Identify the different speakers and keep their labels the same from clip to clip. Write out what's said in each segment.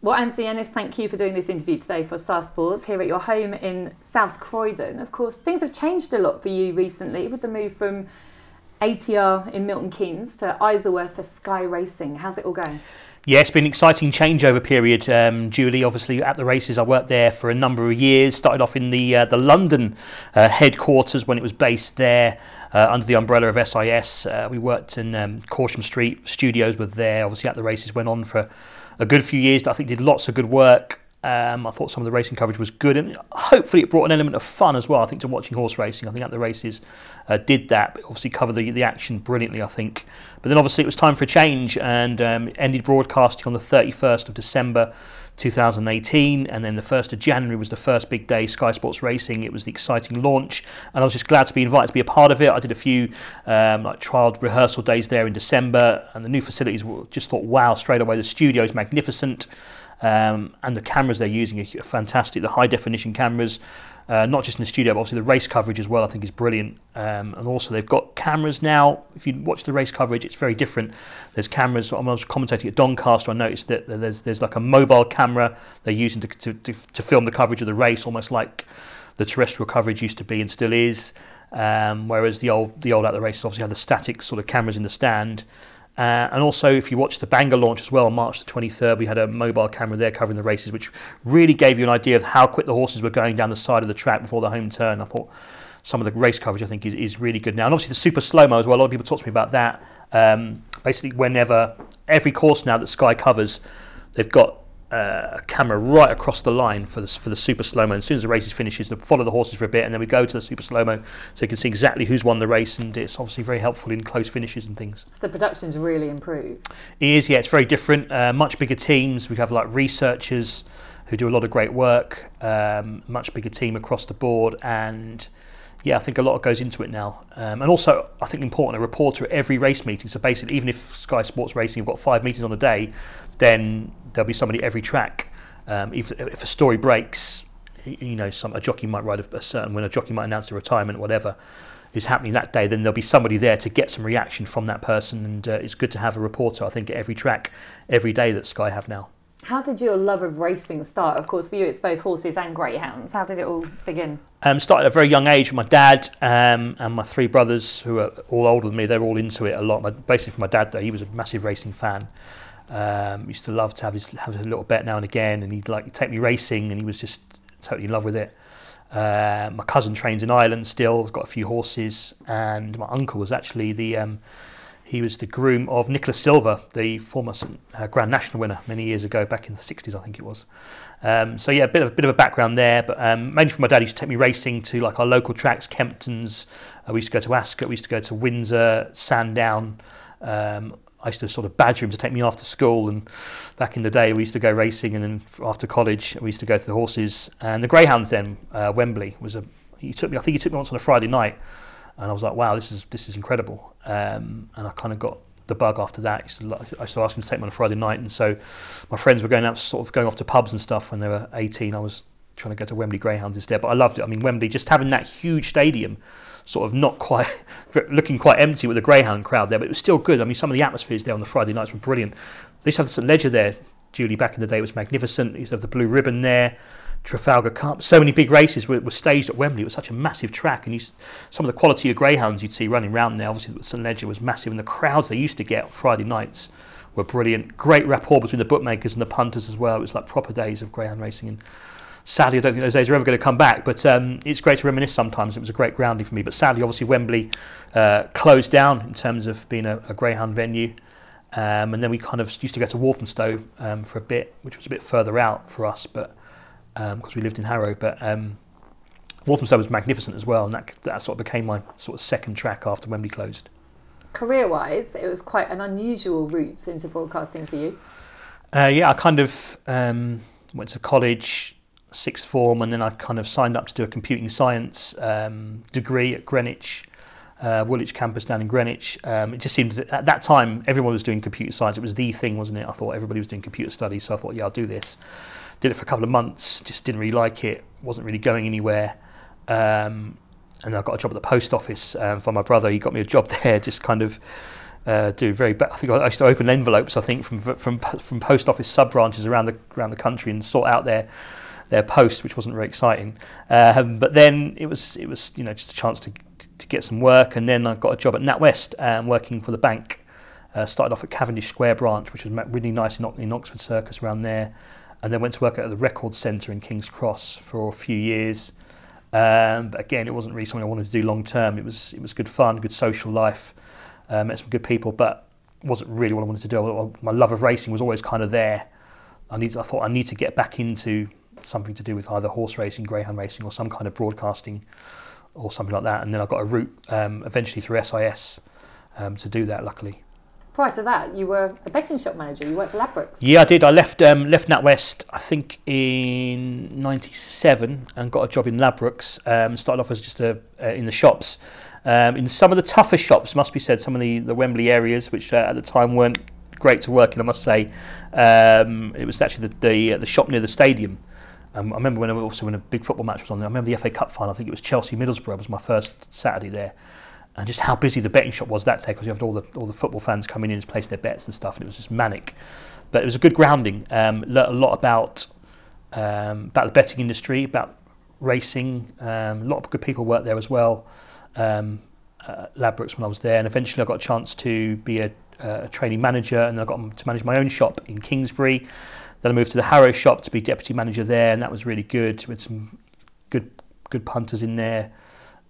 Speaker 1: Well, Anthony Ennis, thank you for doing this interview today for Star Sports here at your home in South Croydon. Of course, things have changed a lot for you recently with the move from ATR in Milton Keynes to Isleworth for Sky Racing. How's it all going?
Speaker 2: Yeah, it's been an exciting changeover period, Julie. Obviously, at the races, I worked there for a number of years. Started off in the London headquarters when it was based there under the umbrella of SIS. We worked in Corsham Street. Studios were there. Obviously, at the races, went on for a good few years. I think did lots of good work. I thought some of the racing coverage was good, and hopefully it brought an element of fun as well. I think to watching horse racing, I think at the races did that. But obviously covered the action brilliantly, I think. But then obviously it was time for a change, and ended broadcasting on the 31st of December 2018, and then the 1st of January was the first big day, Sky Sports Racing. It was the exciting launch, and I was just glad to be invited to be a part of it. I did a few like trial rehearsal days there in December, and the new facilities were just thought, wow, straight away the studio is magnificent. And the cameras they're using are fantastic. The high definition cameras, not just in the studio, but obviously the race coverage as well, I think is brilliant. And also they've got cameras now. If you watch the race coverage, it's very different. There's cameras. I was commentating at Doncaster. I noticed that there's like a mobile camera they're using to film the coverage of the race, almost like the terrestrial coverage used to be and still is. Whereas the old at the races obviously have the static sort of cameras in the stand. And also, if you watch the Bangor launch as well, on March the 23rd, we had a mobile camera there covering the races, which really gave you an idea of how quick the horses were going down the side of the track before the home turn. I thought some of the race coverage, I think, is really good now. And obviously the super slow-mo as well, a lot of people talk to me about that. Basically, every course now that Sky covers, they've got a camera right across the line for the super slow-mo. And as soon as the race finishes, they follow the horses for a bit, and then we go to the super slow-mo so you can see exactly who's won the race, and it's obviously very helpful in close finishes and things.
Speaker 1: So the production's really improved.
Speaker 2: It is, yeah, it's very different. Much bigger teams. We have like researchers who do a lot of great work, much bigger team across the board, and yeah, I think a lot goes into it now. And also, I think important, a reporter at every race meeting. So basically, even if Sky Sports Racing have got 5 meetings on a day, then there'll be somebody at every track. If a story breaks, you know, a jockey might ride a certain winner, a jockey might announce a retirement, whatever is happening that day, then there'll be somebody there to get some reaction from that person. And it's good to have a reporter, I think, at every track, every day that Sky have now.
Speaker 1: How did your love of racing start? Of course, for you, it's both horses and greyhounds. How did it all begin?
Speaker 2: Started at a very young age with my dad and my 3 brothers, who are all older than me. They're all into it a lot. Basically, for my dad, though, he was a massive racing fan. Used to love to have a little bet now and again, and he'd like take me racing, and he was just totally in love with it. My cousin trains in Ireland still, got a few horses, and my uncle was actually he was the groom of Nicholas Silva, the former Grand National winner many years ago, back in the 60s, I think it was. So yeah, a bit of a background there, but mainly from my dad. He used to take me racing to like our local tracks, Kempton's. We used to go to Ascot. We used to go to Windsor, Sandown. I used to sort of badger him to take me after school, and back in the day we used to go racing, and then after college we used to go to the horses. And the greyhounds then, Wembley was I think he took me once on a Friday night, and I was like, wow, this is incredible. And I kind of got the bug after that. I used to ask him to take me on a Friday night, and so my friends were going off to pubs and stuff when they were 18. I was trying to go to Wembley Greyhounds instead, but I loved it. I mean, Wembley, just having that huge stadium, sort of not quite looking quite empty with the greyhound crowd there, but it was still good. I mean, some of the atmospheres there on the Friday nights were brilliant. They used to have the St Ledger there, Julie, back in the day. It was magnificent. They used to have the Blue Ribbon there, Trafalgar Cup. So many big races were staged at Wembley. It was such a massive track, and some of the quality of greyhounds you'd see running around there, obviously St Ledger was massive, and the crowds they used to get on Friday nights were brilliant. Great rapport between the bookmakers and the punters as well. It was like proper days of greyhound racing, and sadly, I don't think those days are ever going to come back, but it's great to reminisce sometimes. It was a great grounding for me, but sadly, obviously, Wembley closed down in terms of being a greyhound venue, and then we kind of used to go to Walthamstow for a bit, which was a bit further out for us, but because we lived in Harrow, but Walthamstow was magnificent as well, and that sort of became my sort of second track after Wembley closed.
Speaker 1: Career-wise, it was quite an unusual route into broadcasting for you.
Speaker 2: Yeah, I kind of went to college, sixth form, and then I kind of signed up to do a computing science degree at Greenwich, Woolwich campus down in Greenwich. It just seemed that at that time everyone was doing computer science. It was the thing, wasn't it? I thought everybody was doing computer studies, so I thought, yeah, I'll do this. Did it for a couple of months, just didn't really like it, wasn't really going anywhere. And I got a job at the post office for my brother. He got me a job there, just kind of do very. I think I used to open envelopes. I think from post office sub branches around the country and sort out their post, which wasn't very exciting. But then it was just a chance to get some work, and then I got a job at NatWest working for the bank. Started off at Cavendish Square branch, which was really nice in Oxford Circus around there, and then went to work at the Record Centre in King's Cross for a few years. But again, it wasn't really something I wanted to do long term. It was good fun, good social life, met some good people, but wasn't really what I wanted to do. My love of racing was always kind of there. I thought I need to get back into something to do with either horse racing, greyhound racing, or some kind of broadcasting or something like that. And then I got a route eventually through SIS to do that, luckily.
Speaker 1: Prior to that, you were a betting shop manager. You worked for Ladbrokes.
Speaker 2: Yeah, I did. I left NatWest, I think, in '97 and got a job in Ladbrokes. Started off as just in the shops. In some of the tougher shops, must be said, some of the Wembley areas, which at the time weren't great to work in, I must say. It was actually the shop near the stadium. I remember when a big football match was on there. I remember the FA Cup final. I think it was Chelsea-Middlesbrough. Was my first Saturday there. And just how busy the betting shop was that day, because you had all the football fans coming in to place their bets and stuff, and it was just manic. But it was a good grounding. Learned a lot about the betting industry, about racing. A lot of good people worked there as well. Ladbrokes when I was there, and eventually I got a chance to be a training manager, and then I got to manage my own shop in Kingsbury. Then I moved to the Harrow shop to be deputy manager there, and that was really good. We had some good punters in there.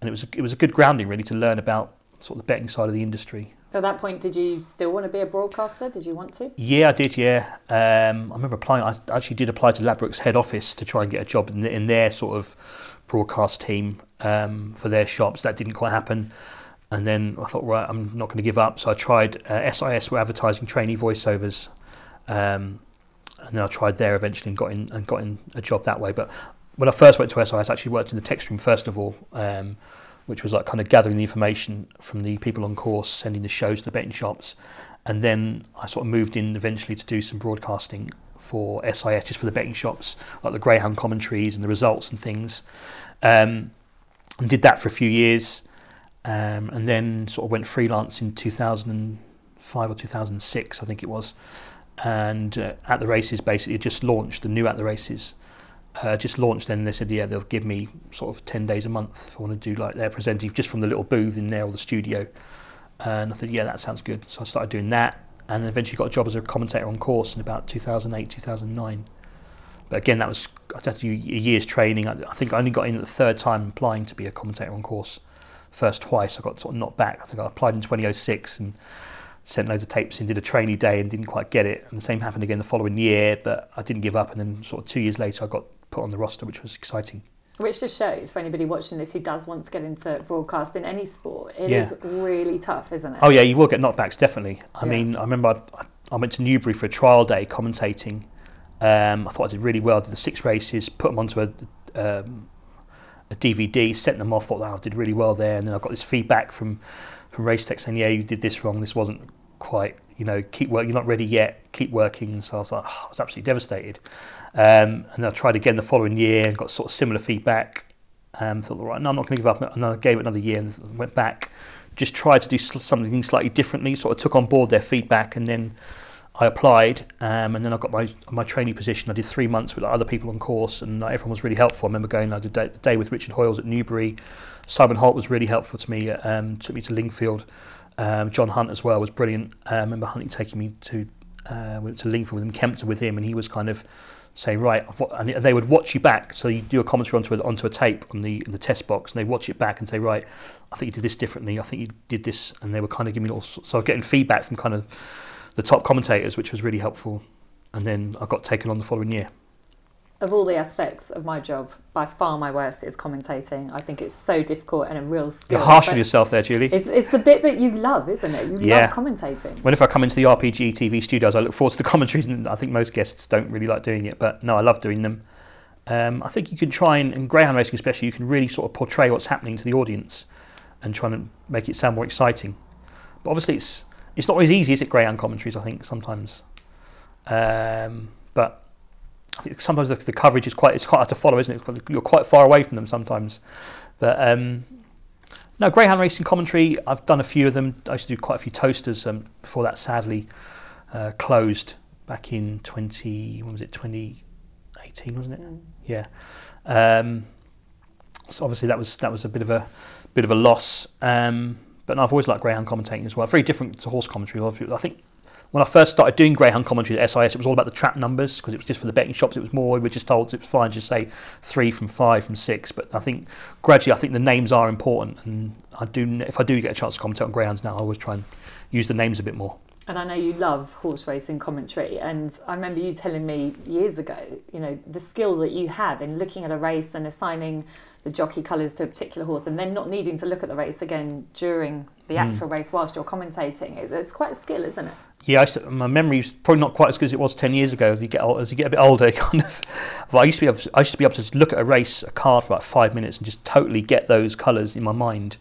Speaker 2: And it was a good grounding, really, to learn about sort of the betting side of the industry.
Speaker 1: At that point, did you still want to be a broadcaster? Did you want to?
Speaker 2: Yeah, I did, yeah. I remember applying. I actually did apply to Ladbrokes head office to try and get a job in their sort of broadcast team for their shops. That didn't quite happen. And then I thought, right, I'm not going to give up. So I tried SIS, were advertising trainee voiceovers. And then I tried there eventually and got in a job that way. But when I first went to SIS, I actually worked in the text room first of all, which was like kind of gathering the information from the people on course, sending the shows to the betting shops. And then I sort of moved in eventually to do some broadcasting for SIS, just for the betting shops, like the Greyhound commentaries and the results and things. And did that for a few years, and then sort of went freelance in 2005 or 2006, I think it was. And At the Races basically just launched, the new At the Races. Just launched then, and they said, yeah, they'll give me sort of 10 days a month if I want to do like their presenting just from the little booth in there or the studio. And I thought, yeah, that sounds good. So I started doing that, and then eventually got a job as a commentator on course in about 2008, 2009. But again, I had to do a year's training. I think I only got in at the third time applying to be a commentator on course. First twice I got sort of knocked back. I think I applied in 2006 and sent loads of tapes in, did a trainee day and didn't quite get it. And the same happened again the following year, but I didn't give up. And then sort of 2 years later, I got put on the roster, which was exciting.
Speaker 1: Which just shows, for anybody watching this who does want to get into broadcast in any sport, it is really tough, isn't it?
Speaker 2: Oh yeah, you will get knockbacks, definitely. I mean, I remember I went to Newbury for a trial day commentating. I thought I did really well. I did the 6 races, put them onto a DVD, sent them off, thought, I did really well there. And then I got this feedback from Race Tech saying, yeah, you did this wrong, this wasn't quite, keep working, you're not ready yet, keep working. And so I was like, I was absolutely devastated. And then I tried again the following year and got sort of similar feedback. Thought, right, no, I'm not going to give up. And then I gave it another year and went back, just tried to do something slightly differently, sort of took on board their feedback, and then I applied, and then I got my trainee position. I did 3 months with other people on course, and everyone was really helpful. I remember going, I did a day with Richard Hoyles at Newbury. Simon Holt was really helpful to me, took me to Lingfield. John Hunt as well was brilliant. I remember Hunting taking me to Lingfield with him, Kempton with him, and he was kind of saying, right, and they would watch you back. So you do a commentary onto a tape in the test box, and they watch it back and say, right, I think you did this differently, I think you did this, and they were kind of giving me all. So I was getting feedback from kind of the top commentators, which was really helpful. And then I got taken on the following year.
Speaker 1: Of all the aspects of my job, by far my worst is commentating. I think it's so difficult and a real skill.
Speaker 2: You're harsh on yourself there, Julie.
Speaker 1: It's the bit that you love, isn't it? You love commentating.
Speaker 2: Whenever I come into the RPG TV studios, I look forward to the commentaries, and I think most guests don't really like doing it, but no, I love doing them. I think you can try and, in greyhound racing especially, you can really sort of portray what's happening to the audience and try and make it sound more exciting. But obviously it's not as easy as it, greyhound commentaries, I think, sometimes. But I think sometimes the coverage is quite hard to follow, isn't it? You're quite far away from them sometimes. But No, Greyhound racing commentary, I've done a few of them. I used to do quite a few toasters before that sadly closed back in 2018, wasn't it? Yeah. So obviously that was a bit of a loss. But no, I've always liked Greyhound commentating as well. Very different to horse commentary. I think when I first started doing Greyhound commentary at SIS, it was all about the trap numbers because it was just for the betting shops. It was more, we were just told it was fine to say 3 from 5 from 6. But I think gradually, the names are important, and if I do get a chance to commentate on Greyhounds now, I always try and use the names a bit more.
Speaker 1: And I know you love horse racing commentary, and I remember you telling me years ago, you know, the skill that you have in looking at a race and assigning the jockey colours to a particular horse and then not needing to look at the race again during the actual race whilst you're commentating. It's quite a skill, isn't it? Yeah,
Speaker 2: my memory is probably not quite as good as it was 10 years ago. As you get a bit older, kind of. But I used to be able to look at a card for about 5 minutes and just totally get those colours in my mind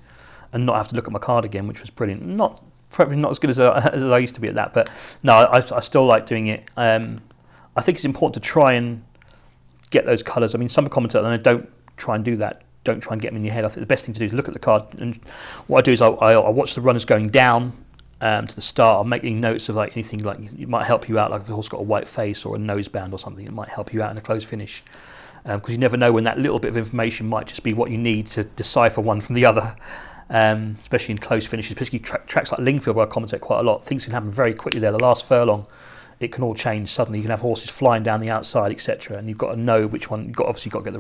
Speaker 2: and not have to look at my card again, which was brilliant. Probably not as good as I used to be at that, but no, I still like doing it. I think it's important to try and get those colours. I mean, some commentators don't try and do that. Don't try and get them in your head. I think the best thing to do is look at the card, and what I do is I watch the runners going down to the start. I'm making notes of like anything like it might help you out, like if the horse got a white face or a noseband or something, it might help you out in a close finish. Because you never know when that little bit of information might just be what you need to decipher one from the other. Especially in close finishes, particularly tracks like Lingfield where I commentate quite a lot. Things can happen very quickly there. The last furlong, it can all change suddenly. You can have horses flying down the outside, etc. And you've got to know which one. Obviously got to get the